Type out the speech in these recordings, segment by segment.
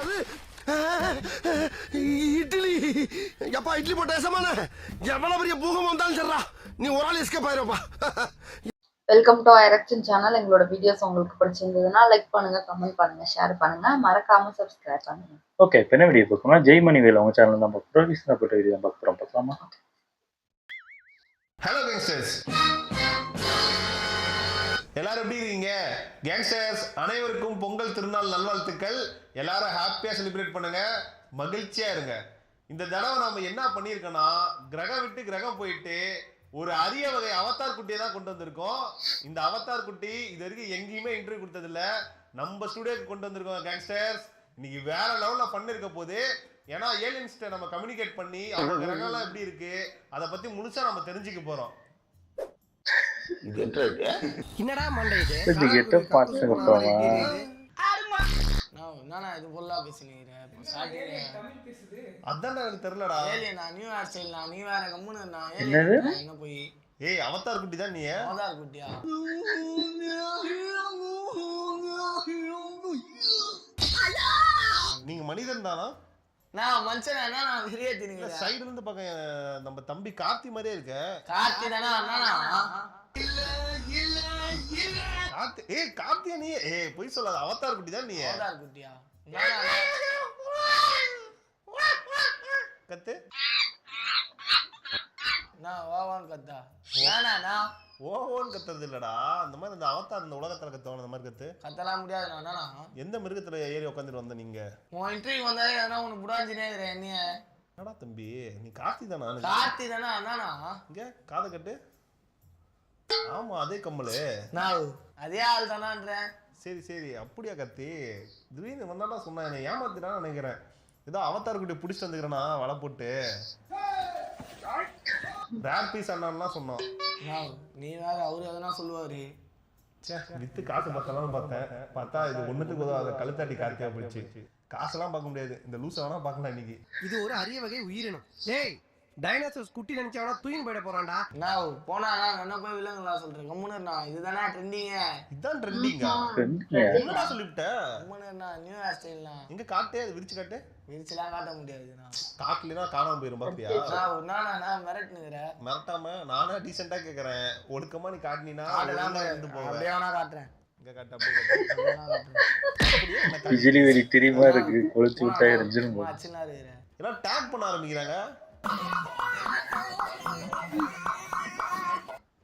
அது இட்லி. எப்பா இட்லி போட்ட சமான எவ்வளவு பெரிய பூகம் வந்தாலும் சரிடா, நீ ஒரு ஆள் எஸ்கேப் ஆயிருப்பா. வெல்கம் டு ஐரக்ஷன் சேனல். எங்களோட வீடியோஸ் உங்களுக்கு பிடிச்சிருந்ததுன்னா லைக் பண்ணுங்க, கமெண்ட் பண்ணுங்க, ஷேர் பண்ணுங்க, மறக்காம சப்ஸ்கிரைப் பண்ணுங்க. ஓகே, இப்போ என்ன வீடியோ பார்க்கணும்? ஜெய்மணி வேல் அவங்க சேனல் தான் பார்க்குறோம். ரீசனாக போட்ட வீடியோ தான் பார்க்குறோம். பார்க்கலாமா? ஹலோ கேங்ஸ்டர்ஸ், எல்லாரும் எப்படி இருக்கீங்க? கேங்ஸ்டர்ஸ் அனைவருக்கும் பொங்கல் திருநாள் நல்வாழ்த்துக்கள். எல்லாரும் ஹாப்பியாக செலிப்ரேட் பண்ணுங்க, மகிழ்ச்சியா இருங்க. இந்த தடவை நம்ம என்ன பண்ணியிருக்கோன்னா, கிரகம் விட்டு கிரகம் போயிட்டு ஒரு அரிய வகை அவதார் குட்டியை தான் கொண்டு வந்திருக்கோம். இந்த அவதார் குட்டி இது வரைக்கும் எங்கேயுமே இன்டர்வியூ கொடுத்ததில்ல, நம்ம ஸ்டுடியோக்கு கொண்டு வந்திருக்கோம். கேங்ஸ்டர்ஸ் இன்னைக்கு வேற லெவல்ல பண்ணிருக்க போது. ஏன்னா ஏலியன்ஸ்ட நம்ம கம்யூனிகேட் பண்ணி அவங்க கிரகம்லாம் எப்படி இருக்கு அதை பத்தி முழுசா நம்ம தெரிஞ்சுக்க போறோம். என்னடா மண்டை இது? இது கெட்ட பாட்டுங்க போவா. நானா இது போலா பேசினீங்க அதான் எனக்கு தெரியலடா. ஏலியனா நியூ ஹேர் ஸ்டைல் நான் நீ வேற கம்முன்னு நான் என்னது? என்ன போய் ஏய் அவதார் குட்டி தான் நீ. அவதார் குட்டியா? நீங்க மனிதன் தானா? நான் மனுஷனா? நான் விரிய தினுங்க. சைடுல இருந்து பக்கம் நம்ம தம்பி கார்த்தி மாதிரியே இருக்க. கார்த்தி தானா? நானா கார்த்தி? ஏய் கார்த்தியா நீ? ஏய் பொய் சொல்லாத, அவதார் குட்டி தான் நீ. அவதார் குட்டியா? கத்து நான் வாவான் கத்தா நானா ஓன்னு கத்துறது இல்லடா. அந்த மாதிரி இந்த அவதார் இந்த உலகத்துல கத்தவன அந்த மாதிரி கத்து. கத்தலாம் முடியாது. நானா எந்த மிருகத்துல ஏறி உட்காந்துட்டு வந்த நீங்க? உன் இன்டர்வியூ வந்தாலே எதனா உனக்கு புடாஞ்சினே இருக்கிறேன். என்னைய என்னடா தம்பி நீ கார்த்தி தானா? கார்த்தி தானா? நானா இங்க காதை கட்டு. ஆமா அதே கம்மலு. நான் அதே ஆள் தானான்றேன். சரி சரி அப்படியா கத்தி? திடீர்னு வந்தாடா சொன்னா என்ன ஏமாத்திட்டான்னு நினைக்கிறேன். ஏதோ அவதார் குட்டி பிடிச்சிட்டு வந்துக்கிறேன்னா வலை போட்டு ரேர் பீஸ் அண்ணான்லாம் சொன்னோம். நீ வேற அவரு எதனா சொல்லுவாரு. வித்து காசு பார்த்தலாம் பார்த்தேன், பார்த்தா இது ஒண்ணுத்துக்கு உதவாத கழுத்தாட்டி கார்த்தியா போயிடுச்சு. காசெல்லாம் பார்க்க முடியாது, இந்த லூச வேணா பார்க்கலாம் இன்னைக்கு. இது ஒரு அரிய வகை உயிரினம். டேய் டைனோசர்ஸ் குட்டி நினைச்சவனா தூயின் போயிட போறான்டா. நான் போனா என்ன போய் விலங்குகளா சொல்றேன். கம்முனா இதுதானே ட்ரெண்டிங்க. இதான் ட்ரெண்டிங்கா? என்னடா சொல்லிவிட்ட? கம்முனா நியூ ஹேர் ஸ்டைல்லாம் எங்க காட்டு, அது விரிச்சு காட்டு. விரிச்சலாம் காட்ட முடியாது. நான் காட்டுலனா காணாம போயிரும் பாத்தியா? நான் மிரட்டுனுறேன். மிரட்டாம நானே டீசெண்டா கேக்குறேன். ஒழுக்கமா நீ காட்டினா இருந்து போவேன். அப்படியே நான் காட்டுறேன். இங்க காட்டு அப்படியே காட்டு. விஜிலி வெரி தெரியுமா இருக்கு, கொளுத்தி விட்டா எரிஞ்சிரும். சின்ன இருக்கிறேன். எல்லாம் டேக் பண்ண ஆரம்பிக்கிறாங்க.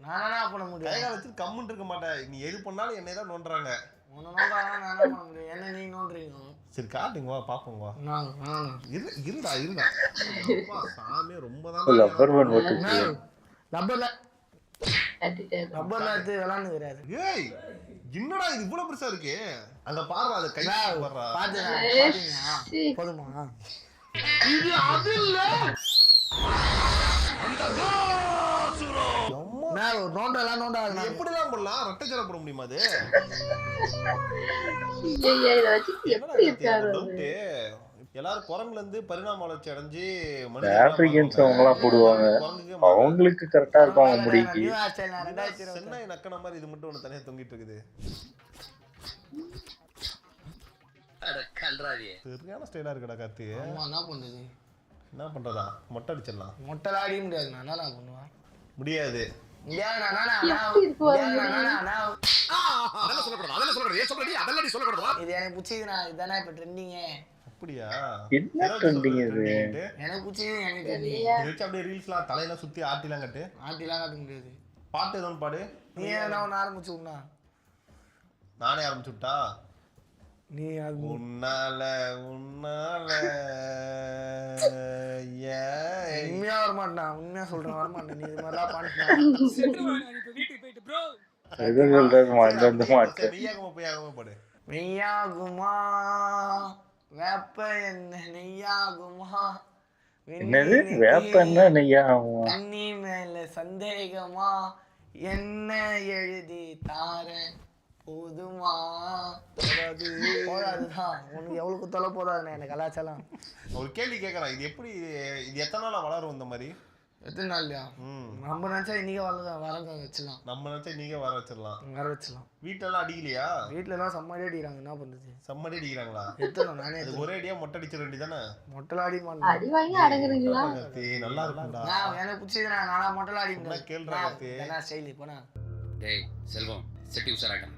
நானா பண்ண முடியும்? கைகால வச்சு கம்முன்னு இருக்க மாட்டேன். நீ எது பண்ணாலும் என்னை தான் நோண்டுறாங்க. உன்னை நோண்டானா நான் என்ன பண்ண முடியும்? என்ன நீங்க நோண்டுறீங்க? சரி காட்டுங்க வா பாப்போம் வா. இருந்தா சாமி ரொம்ப தான் லப்பர் பேண்ட் போட்டு ரப்பர்ல ரப்பர்ல எடுத்து விளாண்டுக்கிறாரு. ஏய் என்னடா இது இவ்வளவு பெருசா இருக்கு? அங்க பாருடா, அது கை பாருடா. பாத்தீங்களா? போதுமா? இது அது இல்ல. நோண்டெல்லாம் நோண்டாது. எப்படிலாம் பண்ணலாம்? ரெட்டை ஜல போட முடியுமா அது? எல்லாரும் குரங்குல இருந்து பரிணாம வளர்ச்சி அடைஞ்சு ஆப்பிரிக்கன்ஸ் அவங்கலாம் போடுவாங்க, அவங்களுக்கு கரெக்டா இருக்கும் அவங்க முடிக்கு. சென்னை நக்கன மாதிரி இது மட்டும் ஒண்ணு தனியா தொங்கிட்டு இருக்குது. சரியான ஸ்டைலா இருக்குடா கார்த்தி. என்ன பண்றது? என்ன பண்றதா? மொட்டை அடிச்சிடலாம். மொட்டை அடிக்க முடியாது. நான் என்ன பண்ணுவேன்? முடியாது. இது எனக்கு பிடிச்சதுண்ணா. இதுதானே இப்ப ட்ரெண்டிங்க. அப்படியா? என்ன ட்ரெண்டிங் இது? எனக்கு பிடிச்சது எனக்கு தெரியும். இதை வச்சு அப்படியே ரீல்ஸ்லாம் தலையெல்லாம் சுத்தி ஆட்டிலாம் கட்டு. ஆட்டிலாம் காட்ட முடியாது. பாட்டு எதுவும் பாடு. நீ என்ன ஒன்று ஆரம்பிச்சு விடா. நானே ஆரம்பிச்சு விட்டா? நீ அது உன்னால உண்மையா வரமாட்டா. உண்மையா சொல்றேன் வரமாட்டேன். நீ இது மாதிரிலாம் பாட்டு பாடு. மெய்யாகுமா வேப்ப என்ன நெய்யாகுமா? என்னது வேப்ப என்ன நெய்யாகுமா? தண்ணி மேல சந்தேகமா? என்ன எழுதி தாரேன் போதுமா? போதாதுதான். உனக்கு எவ்வளவு குத்தாலும் போதாதுண்ணே. எனக்கு கலாச்சாரம். ஒரு கேள்வி கேட்கறான், இது எப்படி, இது எத்தனை நாளா வளரும் இந்த மாதிரி? எத்தனை நாள்லையா நம்ம நினைச்சா இன்னைக்கு வர வச்சிடலாம். நம்ம நினைச்சா நீங்க வர வச்சிடலாம். வர வச்சிடலாம். வீட்டுல அடிக்கலையா? வீட்டுல எல்லாம் செம்மடி அடிக்கிறாங்க. என்ன பண்றது? செம்மடி அடிக்கிறாங்களா? எத்தனை நானே ஒரே அடியா மொட்டை அடிச்சிட வேண்டியதானே? மொட்டை அடி மாட்டேன். அடி வாங்கி அடங்குறீங்களா? நல்லா இருக்கும்டா. எனக்கு பிடிச்சது நானா மொட்டை அடி நான் கேள்றா கத்தி. என்ன ஸ்டைல் போனா? டேய் செல்வம் செட்டி உசாராட்டம்.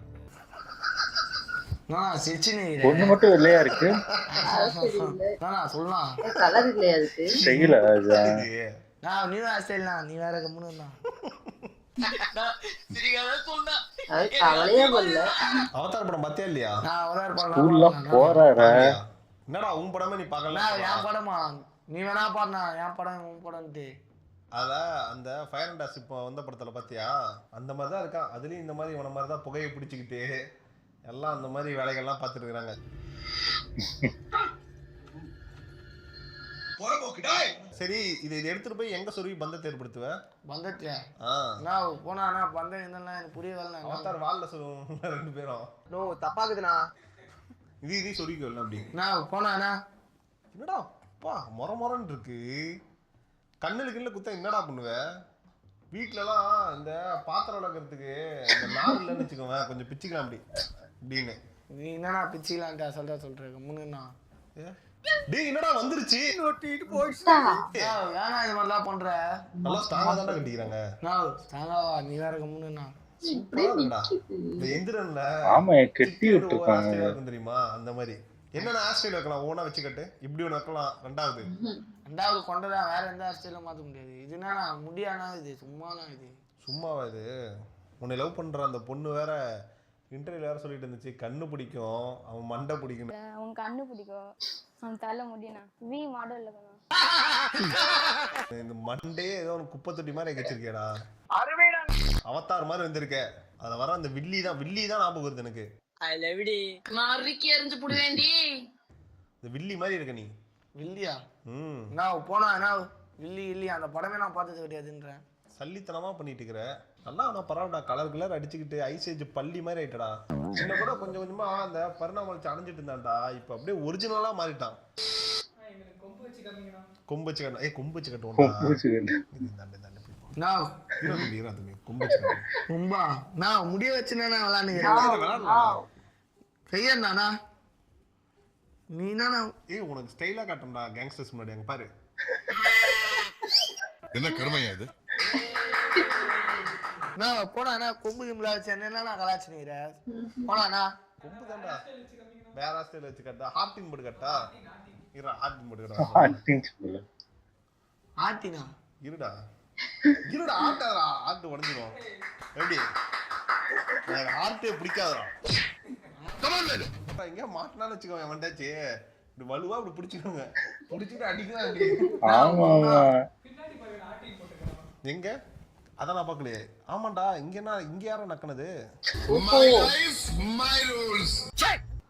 நான் சிச்சினே பொண்ணு மட்டும் வெள்ளையா இருக்கு. நான் சொல்லலாம். கலர் இல்லையா அதுக்கு? செய்யல அதுதான். நான் நியூ ஸ்டைல் நீ வேற கம்முன்னு இருந்தா. அது கவலையே வரல. அவதார் படம் பாத்தியா இல்லையா? நான் அவதார் ஸ்கூல்ல படம் போறாரா? என்னடா உன் படமே நீ பார்க்கல? என் படமா? நீ வேணா பாருண்ணா என் படம் உன் படம்ட்டு. அதான் அந்த ஃபயர் அண்ட் டாஸ் இப்போ வந்த படத்துல பாத்தியா? அந்த மாதிரி தான் இருக்கான். அதுலயும் இந்த மாதிரி இவன மாதிரி தான் புகையை பிடிச்சிக்கிட்டு எல்லாம் அந்த மாதிரி வேலைகள்லாம் பார்த்துட்டு இருக்காங்க. சரி இதை எடுத்துட்டு போய் எங்க சொருவி பந்தத்தை ஏற்படுத்துவ? பந்தத்தியா? நான் போனா பந்தம் என்னெல்லாம் எனக்கு புரிய வரல. அவதார் வால்ல சொல்லுவோம் ரெண்டு பேரும். நோ தப்பாக்குதுண்ணா. இது சொருவிக்கல அப்படி. நான் போனாண்ணா என்னடா அப்பா மொரன்னு இருக்கு. கண்ணுல கிண்ணுல குத்த என்னடா பண்ணுவ? வீட்டுலலாம் இந்த பாத்திரம் விளக்குறதுக்கு இந்த நார் இல்லைன்னு வச்சுக்கோங்க, கொஞ்சம் பிச்சுக்கலாம் அப்படி அப்படின்னு. நீ என்னண்ணா பிச்சுக்கலான்ட்டா சொல்றேன் முன்னுண்ணா. டேய் என்னடா வந்துருச்சு வேணா இது மாதிரிலாம் பண்ற. நல்லா ஸ்ட்ராங்கா தான்டா கட்டிக்கிறாங்க. ஸ்ட்ராங்காவா? நீ வேற முன்னுண்ணா. இந்த எந்திரன்ல ஆமா கெட்டி விட்டுருக்காங்க தெரியுமா? அந்த மாதிரி என்னென்ன ஹேர்ஸ்டைல் வைக்கலாம் ஓனா வச்சுக்கிட்டு இப்படி ஒன்று வைக்கலாம். ரெண்டாவது கொண்டதான் வேற எந்த ஹேர்ஸ்டைலும் மாற்ற முடியாது. இதுனா முடியானா? இது சும்மானா? இது சும்மாவா? இது உன்னை லவ் பண்ற அந்த பொண்ணு வேற இன்டர்வியூல வேற சொல்லிட்டு இருந்துச்சு, கண்ணு பிடிக்கும், அவன் மண்டை பிடிக்கும். அவன் கண்ணு பிடிக்கும், அவன் தலை முடியனா வி மாடல்ல இந்த மண்டே ஏதோ ஒரு குப்பை தொட்டி மாதிரி வச்சிருக்கேடா. அவதார் மாதிரி வந்திருக்க. அதுல வர அந்த வில்லி தான் ஞாபகம் வருது எனக்கு. இந்த வில்லி மாதிரி இருக்க நீ. வில்லியா? நான் போனா வில்லி அந்த படமே நான் பார்த்தது கிடையாதுன்றேன். சல்லித்தனமா பண்ணிட்டு இருக்கிற. நல்லா நான் பரவாயில்ல கலர் அடிச்சுக்கிட்டு ஐசேஜ் பள்ளி மாதிரி ஆயிட்டடா. சின்ன கூட கொஞ்சம் கொஞ்சமா அந்த பரிணாமத்தை அடைஞ்சிட்டு இருந்தான்டா. இப்ப அப்படியே ஒரிஜினலா மாறிட்டான். கொம்பு வச்சு கட்ட. கொம்பு வச்சு கட்டுவோம். நான் முடிய வச்சுனா விளாண்டுக்கிறேன். நீ உனக்கு ஸ்டைலா காட்டும்டா கேங்ஸ்டர்ஸ் முன்னாடி. அங்க பாரு என்ன கருமையா இது? நான் போனா கொம்பு கிம்புல வச்சு என்ன கலாச்சினுக்கிறேன். போனா கொம்பு தான்டா வேற ஸ்டைல் வச்சு கட்டா. ஹார்டின் போட்டு கட்டா. ஹார்டின் போட்டு கட்டா. ஆர்டினா இருடா ஆட்டாதா. ஆட்டு உடஞ்சிடும். எப்படி எனக்கு ஹார்ட்டே பிடிக்காதா? எங்க மாட்டினான்னு வச்சுக்கோ வந்தாச்சு. இப்படி வலுவா இப்படி பிடிச்சிக்கோங்க. பிடிச்சிட்டு அடிக்கலாம். எங்க அதான் நான் பாக்கலையே. ஆமாண்டா இங்க யாரும் நக்கினது?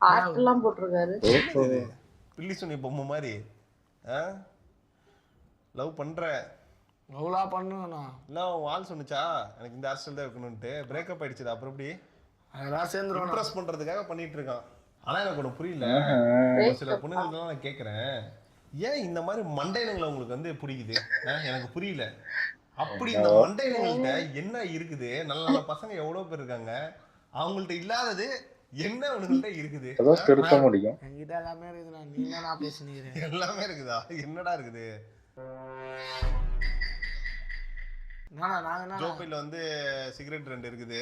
ஆட்டெல்லாம் போட்டிருக்காரு. பில்லி சொன்னி பொம்மை மாதிரி. லவ் பண்ற லவ்லா பண்ணுவேண்ணா. இல்ல உன் ஆள் சொன்னிச்சா எனக்கு இந்த ஹாஸ்டல் தான் இருக்கணும்ட்டு. பிரேக்கப் ஆயிடுச்சு. அப்புறம் எப்படி அதெல்லாம் சேர்ந்து இம்ப்ரெஸ் பண்றதுக்காக பண்ணிட்டு இருக்கான். ஆனா எனக்கு ஒண்ணு புரியல. சில பொண்ணுங்கள்லாம் நான் கேட்கறேன், ஏன் இந்த மாதிரி மண்டைனங்களை உங்களுக்கு வந்து பிடிக்குது? எனக்கு புரியல. அப்படி இந்த மண்டைனங்கள்ட்ட என்ன இருக்குது? நல்ல நல்ல பசங்க எவ்வளவு பேர் இருக்காங்க, அவங்கள்ட்ட இல்லாதது என்ன உங்கள்ட்ட இருக்குது? திருத்த முடியும். என்கிட்ட எல்லாமே இருக்குதுண்ணா. நீ என்ன பேசுனீங்க? எல்லாமே இருக்குதா? என்னடா இருக்குது? ஜோப்பில வந்து சிகரெட் 2 இருக்குது.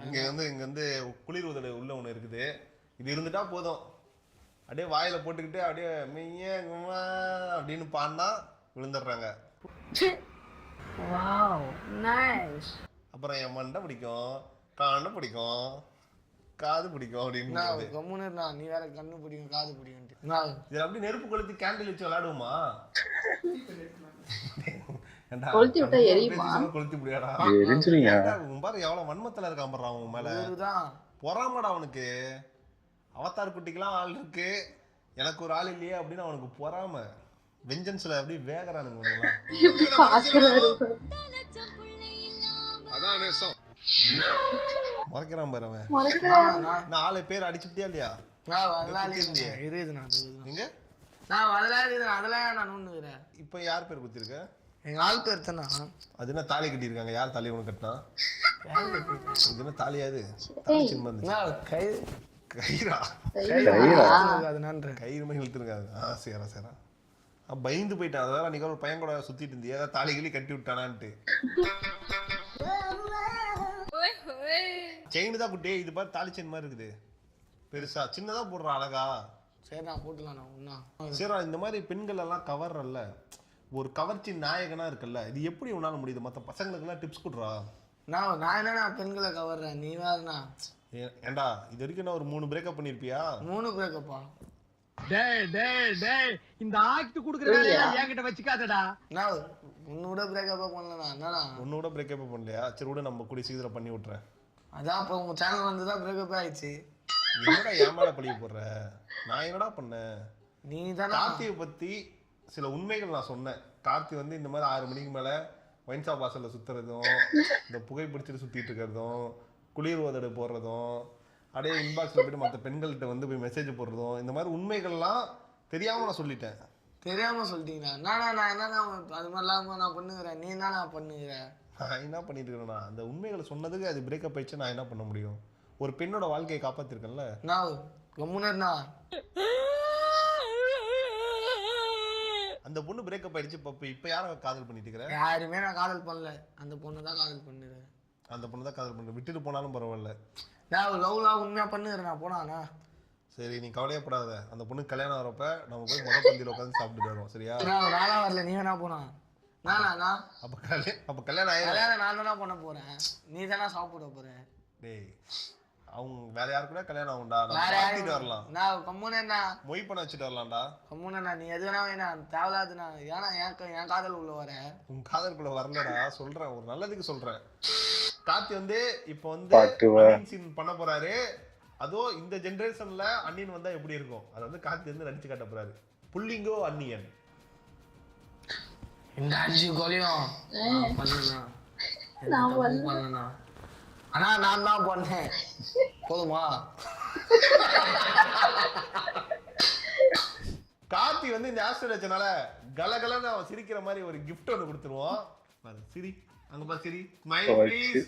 இங்க வந்து குளிர் உதடு உள்ள ஒண்ணு இருக்குது. இது இருந்துட்டா போதும். அப்படியே வாயில போட்டுக்கிட்டு அப்படியே மெய்ய அப்படின்னு பாடினா விழுந்துடுறாங்க. அப்புறம் என் மண்டை பிடிக்கும், காண பிடிக்கும், காது பிடிக்கும் அப்படின்னு. நீ வேற கண்ணு பிடிக்கும் காது பிடிக்கும். இதுல அப்படியே நெருப்பு கொளுத்தி கேண்டில் வச்சு விளையாடுவோமா? கொளுத்தி விட்டா எரியுமா? கொளுத்தி முடியாடா. பாரு எவ்வளவு வன்மத்துல இருக்கான் பாரு அவன் மேல. பொறாமடா அவனுக்கு. அவதார் குட்டிக்கெல்லாம் ஆள் இருக்கு, எனக்கு ஒரு ஆள் இல்லையே அப்படின்னு அவனுக்கு பொறாம. வெஞ்சன்ஸ்ல அப்படியே வேகறானுங்க. மறைக்கிறான் பாரு அவன். 4 பேர் அடிச்சுட்டியா இல்லையா? இப்ப யார் பேர் குத்திருக்க? எங்க ஆள் பேர் தானா அது என்ன தாலி கட்டியிருக்காங்க? யார் தாலி உனக்கு கட்டினா? இது என்ன தாலியாது? தாலி சின்ன இருந்துச்சு. கயிறா? கயிறு மாதிரி இழுத்துருக்காது. சரி பயந்து போயிட்டான். அதான் நீங்க ஒரு பையன் கூட சுத்திட்டு இருந்தீங்க, ஏதாவது தாலி கிளி கட்டி விட்டானான்ட்டு. செயின் தான் குட்டி. இது பாரு தாலி செயின் மாதிரி இருக்குது, பெருசா. சின்னதா போடுறான் அழகா. சரி நான் போட்டுலாம். சரிடா, இந்த மாதிரி பெண்கள் எல்லாம் கவர்றல்ல, ஒரு கவர்ச்சி நாயகனா இருக்குல்ல, இது எப்படி உன்னால முடியுது? மற்ற பசங்களுக்கு எல்லாம் டிப்ஸ் கொடுறா. நான் என்ன பெண்களை கவர்றேன், நீ வேறனா? ஏண்டா இது வரைக்கும் நான் ஒரு 3 பிரேக்கப் பண்ணிருப்பியா? 3 பிரேக்கப்பா? இந்த ஆக்ட் குடுக்குற வேலைய என்கிட்ட வச்சுக்காதடா. நான் உன்னோட பிரேக்கப்பா பண்ணலடா. என்னடா உன்னோட பிரேக்கப் பண்ணலையா? சரி விட, நம்ம கூடி சீக்கிரம் பண்ணி விட்டுறேன். அதான் அப்ப உங்க சேனல் வந்துதான் பிரேக்கப் ஆயிடுச்சு. என்னடா ஏமால பழிய போடுற? நான் என்னடா பண்ணேன்? நீ தானே கார்த்தியை பத்தி சில உண்மைகள் நான் சொன்னேன். கார்த்தி வந்து இந்த மாதிரி 6 மணிக்கு மேல ஒயின் ஷாப் வாசல்ல சுத்துறதும், இந்த புகை பிடிச்சிட்டு சுத்திட்டு இருக்கிறதும், குளிர் உதடு போடுறதும், அப்படியே இன்பாக்ஸ்ல போயிட்டு மற்ற பெண்கள்கிட்ட வந்து போய் மெசேஜ் போடுறதும், இந்த மாதிரி உண்மைகள்லாம் தெரியாம நான் சொல்லிட்டேன். தெரியாம சொல்லிட்டீங்களா? நான் என்னன்னா அது மாதிரிலாம் நான் பண்ணுகிறேன். நீ என்ன பண்ணுகிறேன்? நான் என்ன பண்ணிட்டு இருக்கேன்னா, அந்த உண்மைகளை சொன்னதுக்கு அது பிரேக்கப் ஆயிடுச்சு. நான் என்ன பண்ண முடியும்? ஒரு பெண்ணோட வாழ்க்கையை காப்பாத்திருக்கேன்ல. நான் கம்முனா அந்த பொண்ணு பிரேக்கப் ஆயிடுச்சு. இப்ப யார காதல் பண்ணிட்டு இருக்கிற? யாருமே நான் காதல் பண்ணல. அந்த பொண்ணு தான் காதல் பண்ணுறேன். அந்த பொண்ணு தான் காதல் பண்ண. விட்டுட்டு போனாலும் பரவாயில்ல. நான் லவ்லாம் உண்மையா பண்ணுகிறேன். நான் போனானா? சரி நீ கவலையப்படாத. அந்த பொண்ணு கல்யாணம் வரப்ப நம்ம போய் முத பந்தியில் உட்காந்து சாப்பிட்டு வரோம். சரியா? நானா வரல, நீ வேணா போனா? நானா அப்ப கல்யாணம் ஆயிடும். கல்யாணம் நான் தானே பண்ண போறேன், நீ தானே சாப்பிட போற. டேய் அவங்க வேற யாரு கூட கல்யாணம் ஆகும்டா. வேற நம்ம வரலாம். நான் கம்முனா மொய் பண்ண வச்சுட்டு வரலாம்டா. கம்முனா நீ எது வேணா வேணாம், தேவையில்லாதுண்ணா. ஏன்னா என் காதல் உள்ள வர. உன் காதலுக்குள்ள வரலடா, சொல்றேன், ஒரு நல்லதுக்கு சொல்றேன். கார்த்தி வந்து இப்ப வந்து சீன் பண்ண போறாரு. அதோ இந்த ஜெனரேஷன்ல அண்ணியன் வந்தா எப்படி இருக்கும், அதை வந்து கார்த்தி வந்து நடிச்சு காட்ட போறாரு. புள்ளிங்கோ அண்ணியன். இந்த 5 கோலியும் பண்ணனா ஆனா நான் தான் பண்ணேன். போதுமா? கார்த்தி வந்து இந்த ஆஸ்டர் வச்சனால கலகலன்னு அவன் சிரிக்கிற மாதிரி ஒரு கிஃப்ட் ஒன்று கொடுத்துருவோம். சிரி, அங்க பாரு, சிரி, ஸ்மைல் ப்ளீஸ்.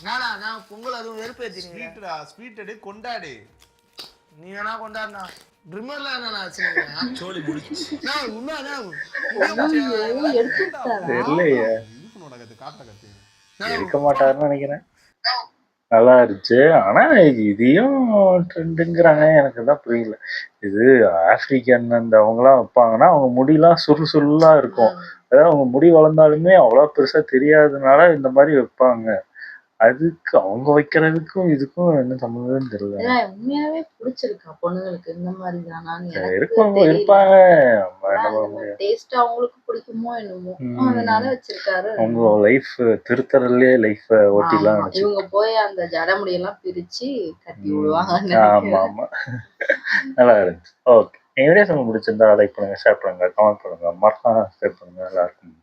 நான் பொங்கல் அதுவும் வெறுப்பேத்தினீங்க. ஸ்வீட்டா, ஸ்வீட் எடு, கொண்டாடு. நீ வேணா கொண்டாடுனா. ட்ரிம்மர்ல என்ன வச்சிருக்கீங்க? சோலி முடிச்சு. நான் உண்மையா தெரியலையே, யூஃபனோட கத்து காட்ட கத்து இருக்க மாட்டாருன்னு நினைக்கிறேன். நல்லா இருந்துச்சு. ஆனா இதையும் ட்ரெண்டுங்கிறாங்க, எனக்கு தான் புரியல. இது ஆப்பிரிக்கன் அந்த அவங்கலாம் வைப்பாங்கன்னா அவங்க முடியெல்லாம் சுருளா இருக்கும். அதாவது அவங்க முடி வளர்ந்தாலுமே அவ்வளோ பெருசா தெரியாதனால இந்த மாதிரி வைப்பாங்க. அதுக்கு அவங்க வைக்கிறதுக்கும் இதுக்கும் என்ன சம்மந்தம்னு தெரியல. உண்மையாவே பிடிச்சிருக்கா பொண்ணுங்களுக்கு இந்த மாதிரி தானான்னு இருக்கவங்க இருப்பாங்க. டேஸ்ட் அவங்களுக்கு பிடிக்குமோ என்னமோ, அதனால வச்சிருக்காரு. அவங்க லைஃப் திருத்தறதுலயே லைஃப் ஓட்டிலாம் இவங்க போய் அந்த ஜடமுடியெல்லாம் பிரிச்சு கட்டி விடுவாங்க. ஆமா ஆமா, நல்லா இருந்துச்சு. ஓகே, எங்க வீடியோஸ் உங்களுக்கு பிடிச்சிருந்தா லைக் பண்ணுங்க, ஷேர் பண்ணுங்க, கமெண்ட் பண்ணுங்க, மறக்காம சப்ஸ்கிரைப் பண்ணுங்க. நல்லா இருக்கும்.